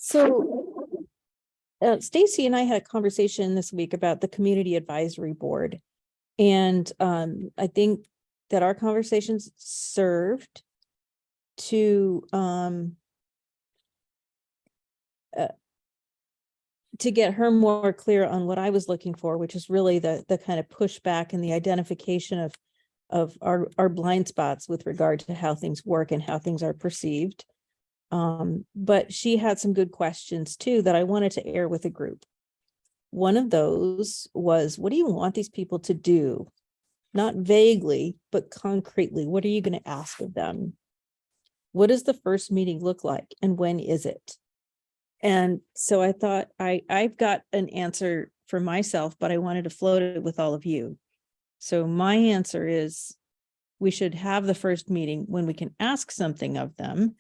So Stacy and I had a conversation this week about the community advisory board. And I think that our conversations served to get her more clear on what I was looking for, which is really the kind of pushback and the identification of our blind spots with regard to how things work and how things are perceived. But she had some good questions too that I wanted to air with the group. One of those was, what do you want these people to do? Not vaguely, but concretely. What are you going to ask of them? What does the first meeting look like? And when is it? And so I thought I've got an answer for myself, but I wanted to float it with all of you. So my answer is we should have the first meeting when we can ask something of them,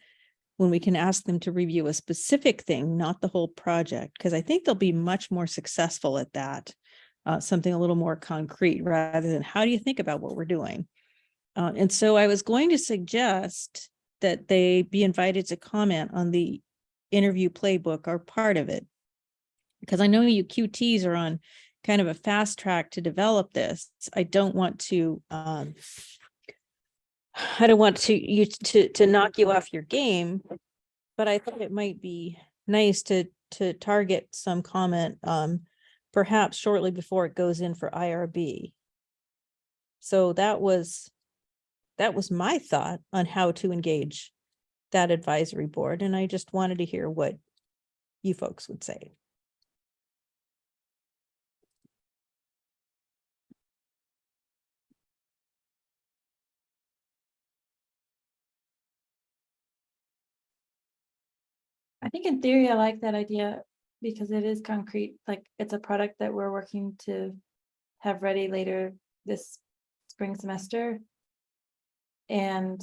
when we can ask them to review a specific thing, not the whole project, because I think they'll be much more successful at that, something a little more concrete rather than how do you think about what we're doing? And so I was going to suggest that they be invited to comment on the interview playbook or part of it, because I know you QTs are on kind of a fast track to develop this. I don't want to you to knock you off your game, but I thought it might be nice to target some comment perhaps shortly before it goes in for IRB. So that was my thought on how to engage that advisory board, and I just wanted to hear what you folks would say. I think in theory, I like that idea because it is concrete. Like it's a product that we're working to have ready later this spring semester. And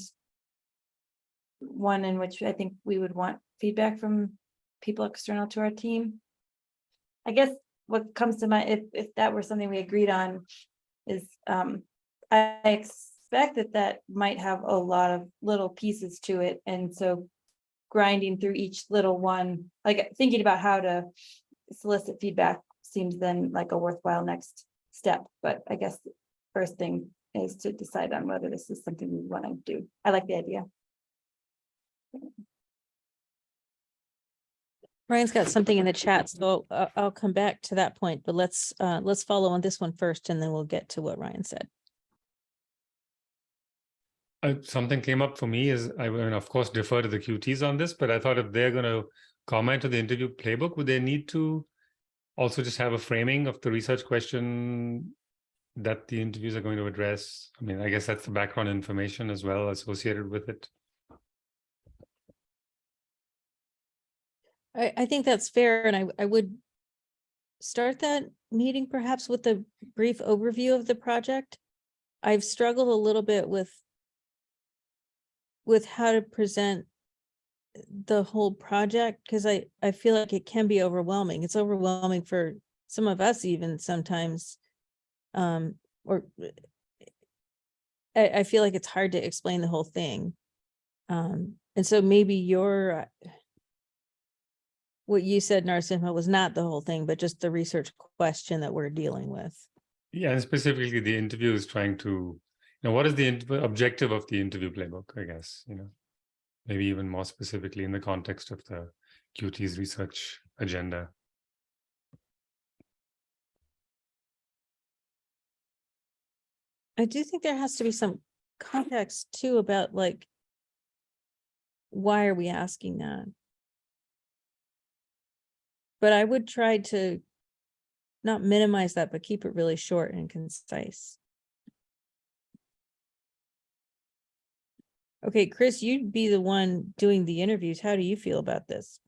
one in which I think we would want feedback from people external to our team. I guess what comes to mind, if that were something we agreed on, is I expect that might have a lot of little pieces to it. And so grinding through each little one, like thinking about how to solicit feedback seems then like a worthwhile next step. But I guess the first thing is to decide on whether this is something we want to do. I like the idea. Ryan's got something in the chat, so I'll come back to that point, but let's follow on this one first, and then we'll get to what Ryan said. Something came up for me is, I will of course defer to the QTs on this, but I thought if they're going to comment to the interview playbook, would they need to also just have a framing of the research question that the interviews are going to address? I mean, I guess that's the background information as well associated with it. I think that's fair, and I would start that meeting perhaps with a brief overview of the project. I've struggled a little bit with how to present the whole project, because I feel like it can be overwhelming. It's overwhelming for some of us even sometimes, or I feel like it's hard to explain the whole thing. And so maybe what you said, Narasimha, was not the whole thing, but just the research question that we're dealing with. Yeah, and specifically the interview is trying to, what is the objective of the interview playbook, I guess, maybe even more specifically in the context of the QT's research agenda. I do think there has to be some context too about like, why are we asking that? But I would try to not minimize that, but keep it really short and concise. Okay, Chris, you'd be the one doing the interviews. How do you feel about this?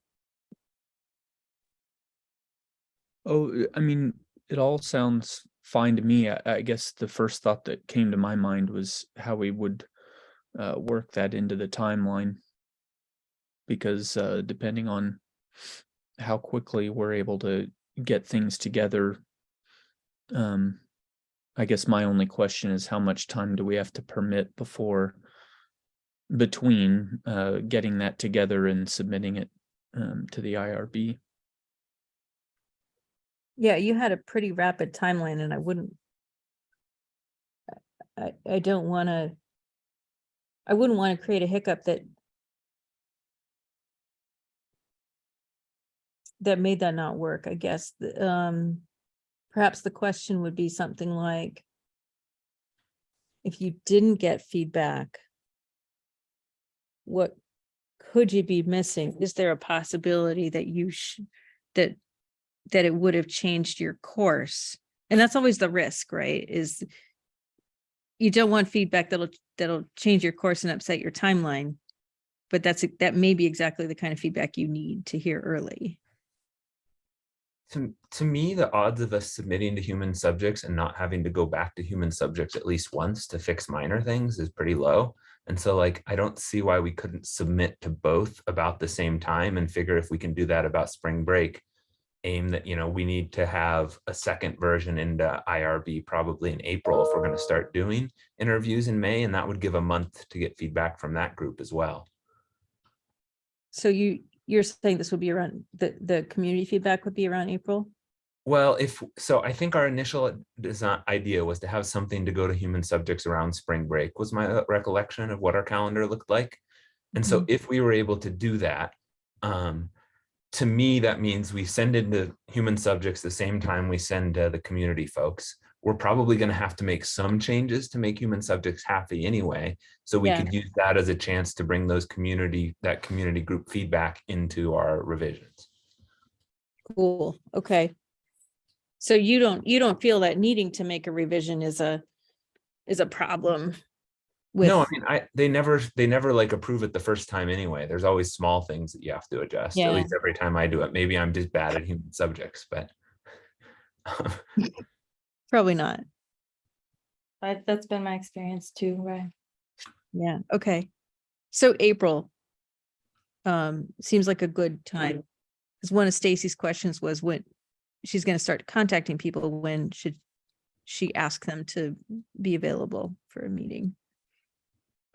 Oh, I mean, it all sounds fine to me. I guess the first thought that came to my mind was how we would work that into the timeline. Because depending on how quickly we're able to get things together, I guess my only question is how much time do we have to permit between getting that together and submitting it to the IRB. Yeah, you had a pretty rapid timeline and I wouldn't. I don't wanna. I wouldn't want to create a hiccup that made that not work, I guess. Perhaps the question would be something like, if you didn't get feedback, what could you be missing? Is there a possibility that that it would have changed your course? And that's always the risk, right? Is you don't want feedback that'll change your course and upset your timeline. But that may be exactly the kind of feedback you need to hear early. To me, the odds of us submitting to human subjects and not having to go back to human subjects at least once to fix minor things is pretty low. And so like, I don't see why we couldn't submit to both about the same time and figure if we can do that about spring break, aim that, we need to have a second version into IRB probably in April if we're going to start doing interviews in May. And that would give a month to get feedback from that group as well. So you're saying this would be around the community feedback would be around April? Well, I think our initial design idea was to have something to go to human subjects around spring break was my recollection of what our calendar looked like. And so if we were able to do that, to me, that means we send into human subjects the same time we send the community folks. We're probably going to have to make some changes to make human subjects happy anyway. So we could use that as a chance to bring that community group feedback into our revisions. Cool. Okay. So you don't feel that needing to make a revision is a problem with. No, I mean, they never like approve it the first time anyway. There's always small things that you have to adjust. Yeah. At least every time I do it. Maybe I'm just bad at human subjects, but Probably not. That's been my experience too, right? Yeah. Okay. So April seems like a good time, because one of Stacy's questions was when she's going to start contacting people, when should she ask them to be available for a meeting?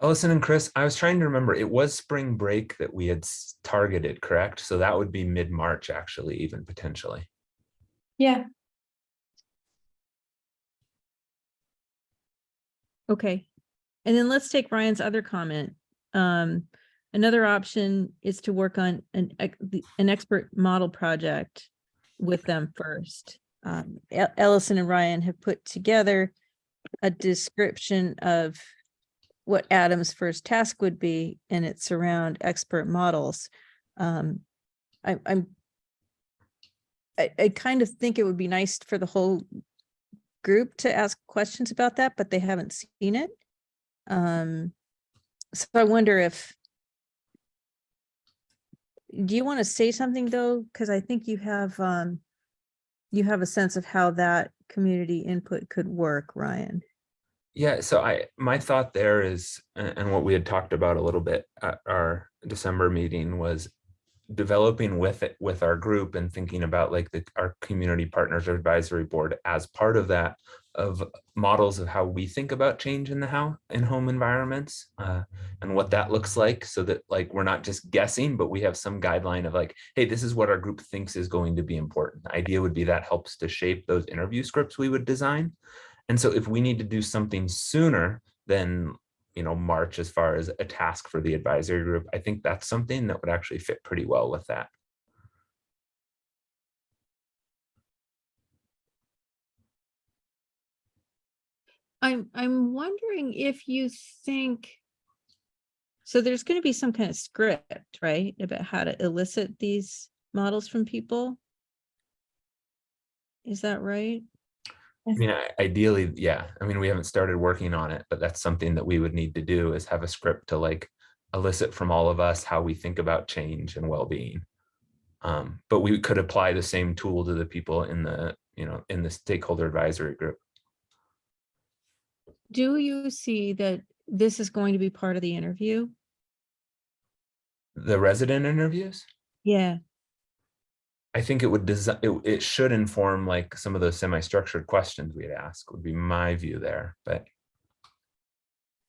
Ellison and Chris, I was trying to remember, it was spring break that we had targeted, correct? So that would be mid-March, actually, even potentially. Yeah. Okay. And then let's take Ryan's other comment. Another option is to work on an expert model project with them first. Ellison and Ryan have put together a description of what Adam's first task would be, and it's around expert models. I kind of think it would be nice for the whole group to ask questions about that, but they haven't seen it. So I wonder do you want to say something though? Because I think you have a sense of how that community input could work, Ryan. Yeah, so my thought there is, and what we had talked about a little bit at our December meeting, was developing with our group and thinking about like our community partners or advisory board as part of that, of models of how we think about change in home environments and what that looks like, so that like we're not just guessing, but we have some guideline of like, hey, this is what our group thinks is going to be important. The idea would be that helps to shape those interview scripts we would design. And so if we need to do something sooner than March as far as a task for the advisory group, I think that's something that would actually fit pretty well with that. I'm wondering if you think, so there's going to be some kind of script, right, about how to elicit these models from people. Is that right? I mean, ideally, yeah. I mean, we haven't started working on it, but that's something that we would need to do, is have a script to like elicit from all of us how we think about change and well-being. But we could apply the same tool to the people in the stakeholder advisory group. Do you see that this is going to be part of the interview? The resident interviews? Yeah. I think it should inform like some of those semi-structured questions we'd ask, would be my view there, but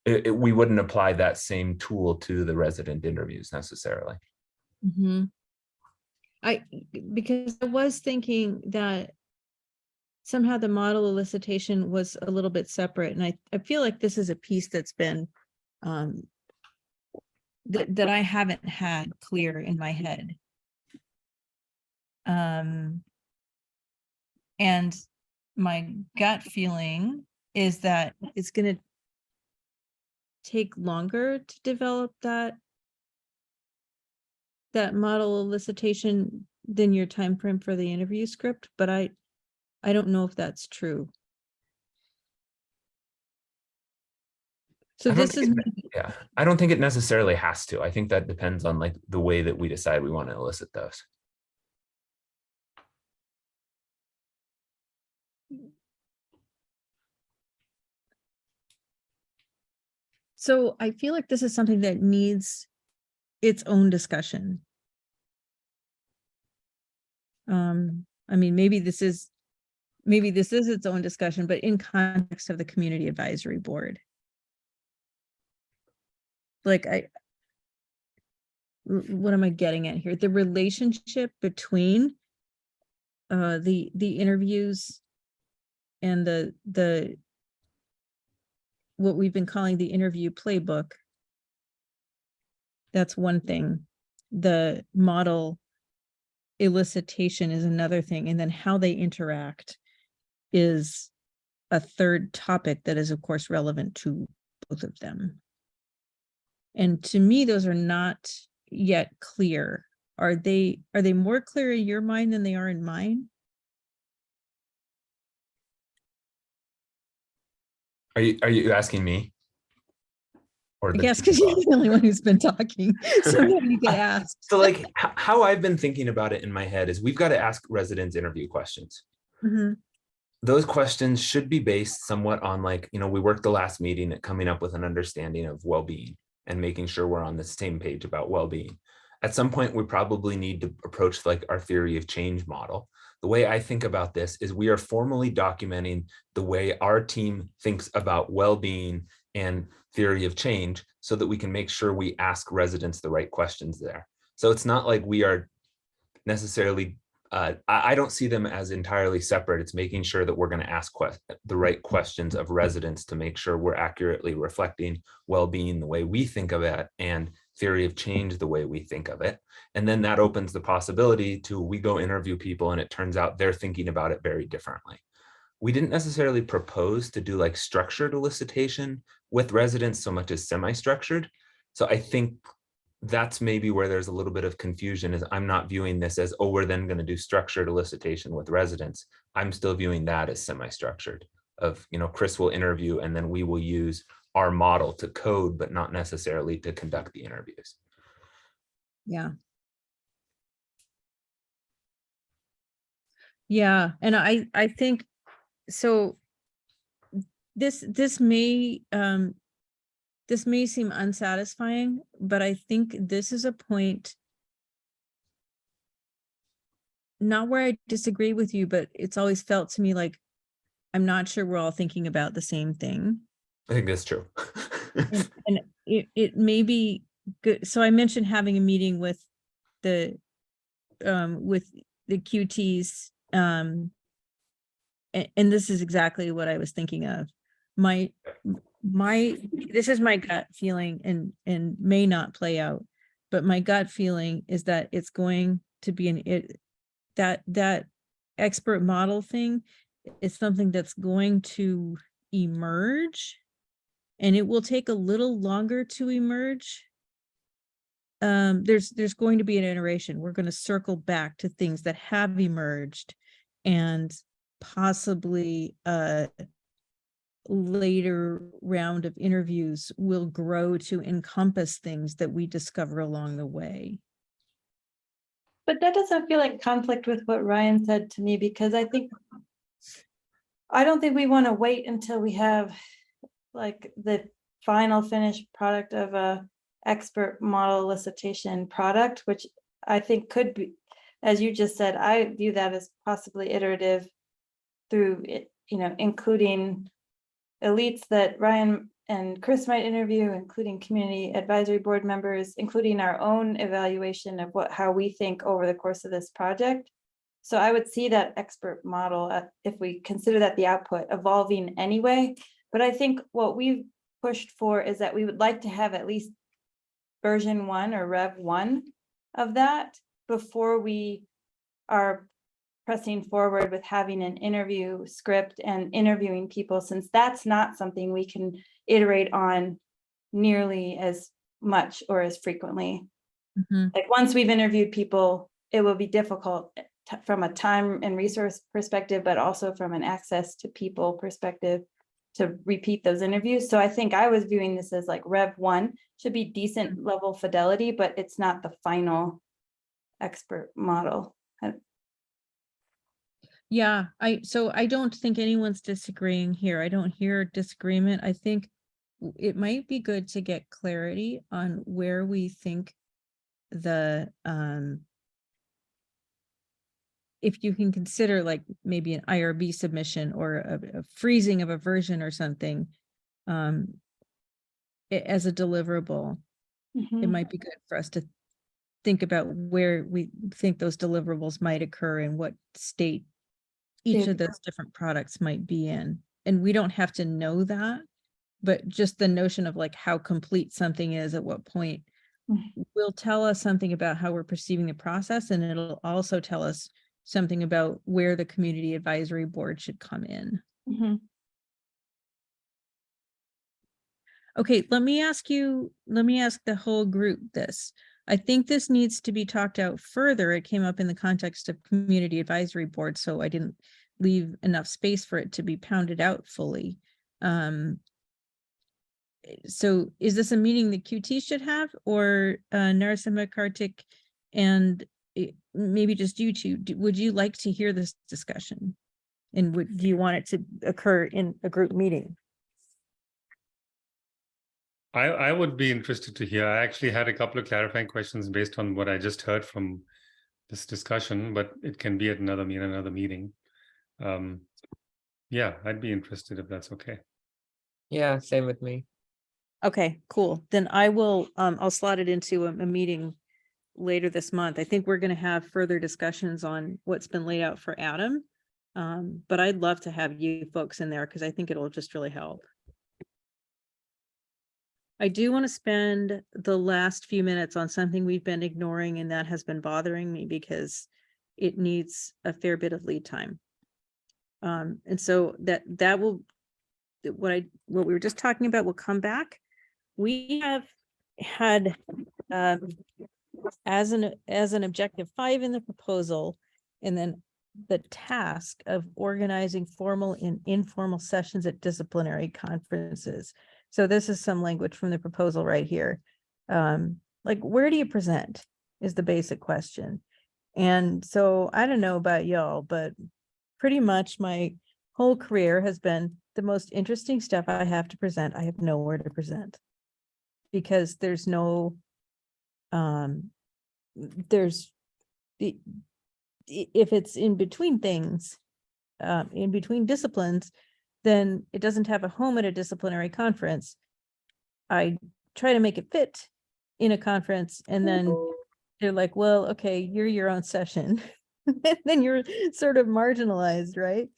we wouldn't apply that same tool to the resident interviews necessarily. Mm-hmm. because I was thinking that somehow the model elicitation was a little bit separate, and I feel like this is a piece that's been that I haven't had clear in my head. And my gut feeling is that it's going to take longer to develop that model elicitation than your time frame for the interview script, but I don't know if that's true. So I don't this is think yeah, I don't think it necessarily has to. I think that depends on like the way that we decide we want to elicit those. so I feel like this is something that needs its own discussion. I mean, maybe this is its own discussion, but in context of the community advisory board. Like what am I getting at here? The relationship between the interviews and the what we've been calling the interview playbook. That's one thing. The model elicitation is another thing, and then how they interact is a third topic that is of course relevant to both of them. And to me, those are not yet clear. Are they more clear in your mind than they are in mine? Are you asking me? Or I the guess two because you're involved? the only one who's been talking. So now you get asked. So like how I've been thinking about it in my head is we've got to ask residents interview questions. Mhm. Those questions should be based somewhat on like, you know, we worked the last meeting at coming up with an understanding of well-being and making sure we're on the same page about well-being. At some point, we probably need to approach like our theory of change model. The way I think about this is we are formally documenting the way our team thinks about well-being and theory of change so that we can make sure we ask residents the right questions there. So it's not like we are necessarily I don't see them as entirely separate. It's making sure that we're going to ask the right questions of residents to make sure we're accurately reflecting well-being the way we think of it and theory of change the way we think of it. And then that opens the possibility to we go interview people and it turns out they're thinking about it very differently. We didn't necessarily propose to do like structured elicitation with residents so much as semi-structured. So I think that's maybe where there's a little bit of confusion is I'm not viewing this as, oh, we're then going to do structured elicitation with residents. I'm still viewing that as semi-structured of, you know, Chris will interview and then we will use our model to code, but not necessarily to conduct the interviews. Yeah. Yeah. And I think so this may seem unsatisfying, but I think this is a point not where I disagree with you, but it's always felt to me like I'm not sure we're all thinking about the same thing. I think that's true. And it may be good. So I mentioned having a meeting with the QTs, and this is exactly what I was thinking of. This is my gut feeling and may not play out, but my gut feeling is that it's going to be that expert model thing is something that's going to emerge, and it will take a little longer to emerge. There's going to be an iteration. We're going to circle back to things that have emerged, and possibly later round of interviews will grow to encompass things that we discover along the way. But that doesn't feel like conflict with what Ryan said to me, because I don't think we want to wait until we have like the final finished product of a expert model elicitation product, which I think could be, as you just said, I view that as possibly iterative through it, you know, including elites that Ryan and Chris might interview, including community advisory board members, including our own evaluation of how we think over the course of this project. So I would see that expert model, if we consider that the output, evolving anyway. But I think what we've pushed for is that we would like to have at least version 1 or Rev 1 of that before we are pressing forward with having an interview script and interviewing people, since that's not something we can iterate on nearly as much or as frequently. Mhm. Like once we've interviewed people, it will be difficult from a time and resource perspective, but also from an access to people perspective to repeat those interviews. So I think I was viewing this as like Rev 1 should be decent level fidelity, but it's not the final expert model. Yeah, so I don't think anyone's disagreeing here. I don't hear disagreement. I think it might be good to get clarity on where we think the if you can consider like maybe an IRB submission or a freezing of a version or something as a deliverable, it might be good for us to think about where we think those deliverables might occur and what state each of those different products might be in. And we don't have to know that, but just the notion of like how complete something is at what point will tell us something about how we're perceiving the process. And it'll also tell us something about where the community advisory board should come in. Okay, let me ask the whole group this. I think this needs to be talked out further. It came up in the context of community advisory board, so I didn't leave enough space for it to be pounded out fully. So is this a meeting the QT should have, or Narasimha, Kartik, and maybe just you two? Would you like to hear this discussion? And do you want it to occur in a group meeting? I would be interested to hear. I actually had a couple of clarifying questions based on what I just heard from this discussion, but it can be at another meeting. Yeah, I'd be interested if that's okay. Yeah, same with me. Okay, cool. Then I will, I'll slot it into a meeting later this month. I think we're going to have further discussions on what's been laid out for Adam. But I'd love to have you folks in there because I think it'll just really help. I do want to spend the last few minutes on something we've been ignoring, and that has been bothering me because it needs a fair bit of lead time. And so that will, what we were just talking about will come back. We have had as an objective 5 in the proposal, and then the task of organizing formal and informal sessions at disciplinary conferences. So this is some language from the proposal right here. Like, where do you present is the basic question. And so I don't know about y'all, but pretty much my whole career has been the most interesting stuff I have to present. I have nowhere to present because there's no, if it's in between things, in between disciplines, then it doesn't have a home at a disciplinary conference. I try to make it fit in a conference, and then they're like, well, okay, you're your own session. And then you're sort of marginalized, right?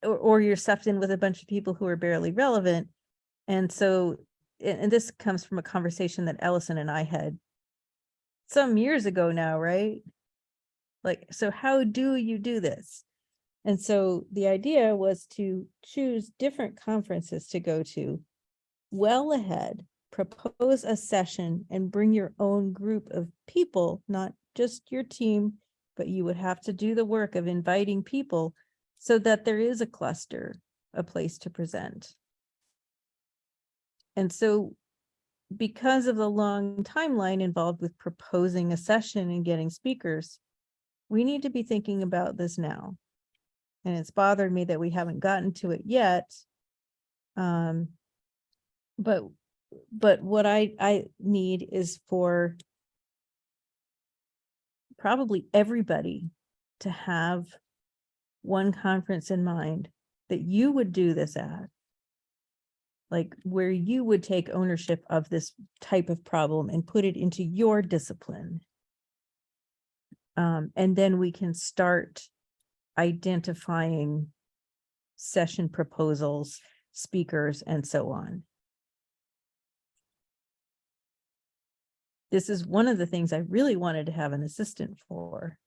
Or you're stuffed in with a bunch of people who are barely relevant. And so, and this comes from a conversation that Ellison and I had some years ago now, right? Like, so how do you do this? And so the idea was to choose different conferences to go to well ahead, propose a session, and bring your own group of people, not just your team, but you would have to do the work of inviting people so that there is a cluster, a place to present. And so because of the long timeline involved with proposing a session and getting speakers, we need to be thinking about this now. And it's bothered me that we haven't gotten to it yet. But what I need is for probably everybody to have one conference in mind that you would do this at, like where you would take ownership of this type of problem and put it into your discipline. And then we can start identifying session proposals, speakers, and so on. This is one of the things I really wanted to have an assistant for,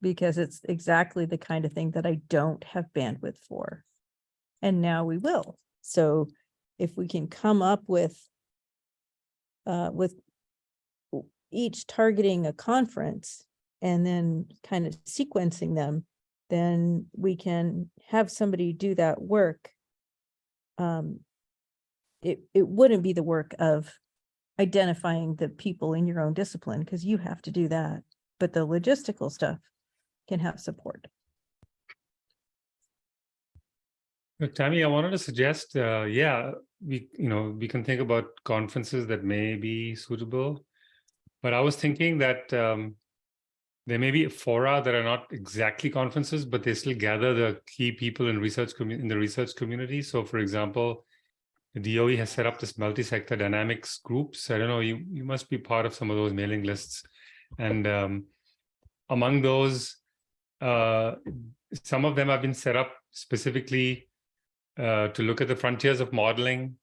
because it's exactly the kind of thing that I don't have bandwidth for. And now we will. So if we can come up with each targeting a conference and then kind of sequencing them, then we can have somebody do that work. It wouldn't be the work of identifying the people in your own discipline, because you have to do that, but the logistical stuff can have support. Tammy, I wanted to suggest, yeah, we can think about conferences that may be suitable, but I was thinking that there may be fora that are not exactly conferences, but they still gather the key people in the research community. So, for example, the DOE has set up this multi-sector dynamics groups. I don't know, you must be part of some of those mailing lists, and among those, some of them have been set up specifically to look at the frontiers of modeling.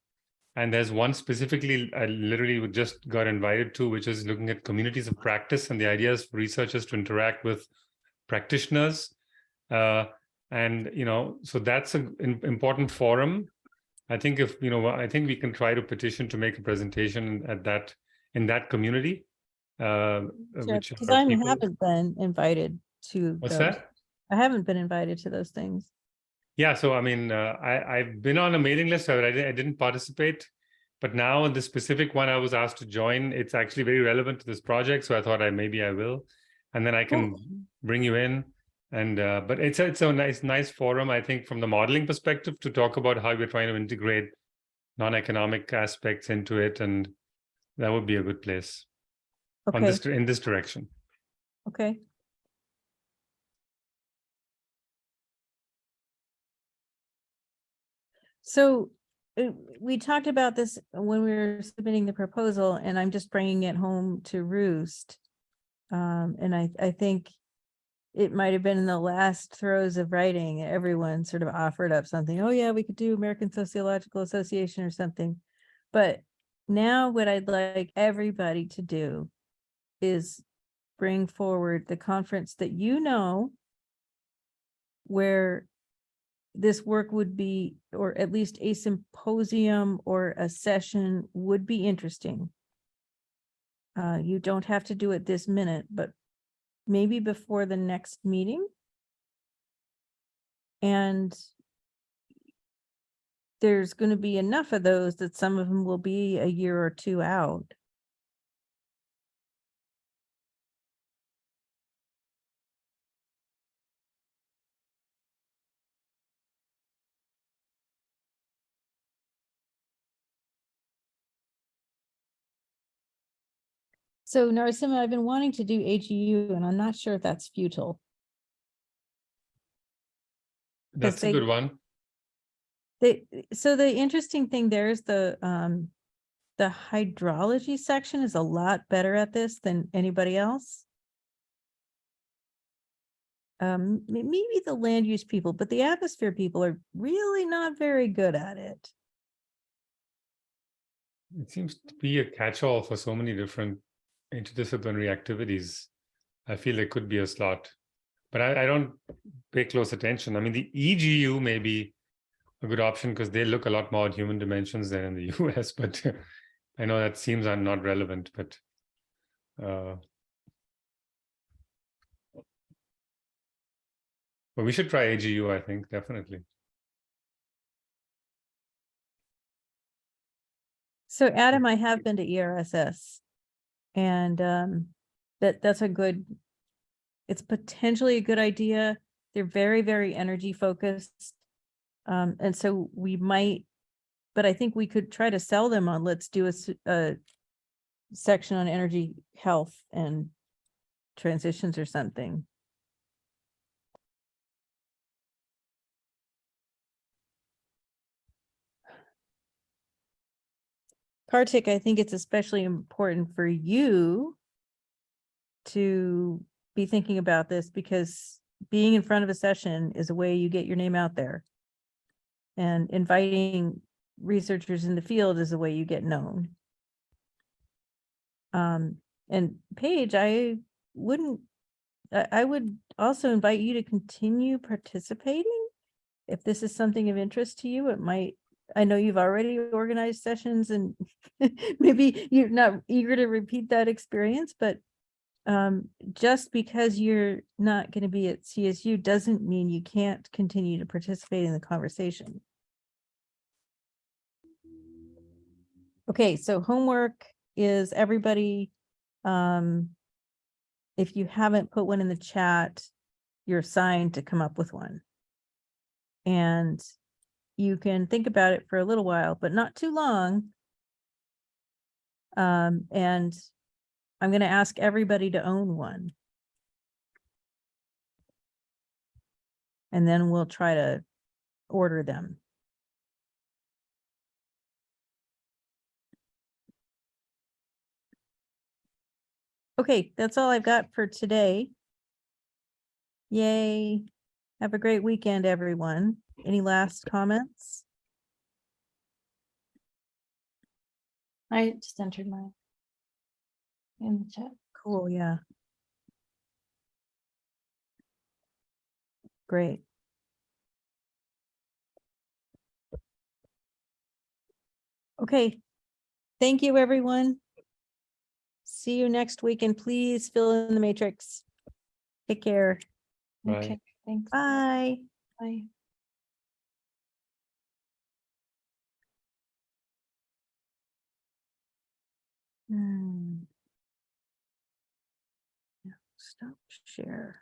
And there's one specifically I literally just got invited to, which is looking at communities of practice and the ideas for researchers to interact with practitioners. And, so that's an important forum. I think I think we can try to petition to make a presentation in that community. Because I haven't been invited to What's those. that? I haven't been invited to those things. Yeah, so I mean, I've been on a mailing list, but I didn't participate. But now in the specific one I was asked to join, it's actually very relevant to this project. So I thought maybe I will, and then I can bring you in. And but it's a nice forum, I think, from the modeling perspective, to talk about how we're trying to integrate non-economic aspects into it, and that would be a good place in this direction. Okay. So we talked about this when we were submitting the proposal, and I'm just bringing it home to roost. And I think it might have been in the last throes of writing, everyone sort of offered up something. Oh yeah, we could do American Sociological Association or something. But now what I'd like everybody to do is bring forward the conference that where this work would be, or at least a symposium or a session would be interesting. You don't have to do it this minute, but maybe before the next meeting. And there's going to be enough of those that some of them will be a year or two out. So Narasimha, I've been wanting to do AGU, and I'm not sure if that's futile. That's a good one. So the interesting thing there is the hydrology section is a lot better at this than anybody else. Maybe the land use people, but the atmosphere people are really not very good at it. It seems to be a catch-all for so many different interdisciplinary activities. I feel there could be a slot, but I don't pay close attention. I mean, the EGU may be a good option because they look a lot more at human dimensions than in the US, but I know that seems not relevant, but we should try AGU, I think, definitely. So Adam, I have been to ERSS, and that's it's potentially a good idea. They're very, very energy focused. And so we might, but I think we could try to sell them on, let's do a section on energy, health, and transitions or something. Kartik, I think it's especially important for you to be thinking about this because being in front of a session is a way you get your name out there. And inviting researchers in the field is a way you get known. And Paige, I would also invite you to continue participating. If this is something of interest to you, it might, I know you've already organized sessions and maybe you're not eager to repeat that experience, but just because you're not going to be at CSU doesn't mean you can't continue to participate in the conversation. Okay, so homework is everybody, if you haven't put one in the chat, you're assigned to come up with one. And you can think about it for a little while, but not too long. And I'm going to ask everybody to own one. And then we'll try to order them. Okay, that's all I've got for today. Yay. Have a great weekend, everyone. Any last comments? I just entered mine in the chat. Cool, yeah. Great. Okay. Thank you, everyone. See you next week, and please fill in the matrix. Take care. Bye. Okay, thanks. Bye. Bye. Hmm. Yeah, stop share.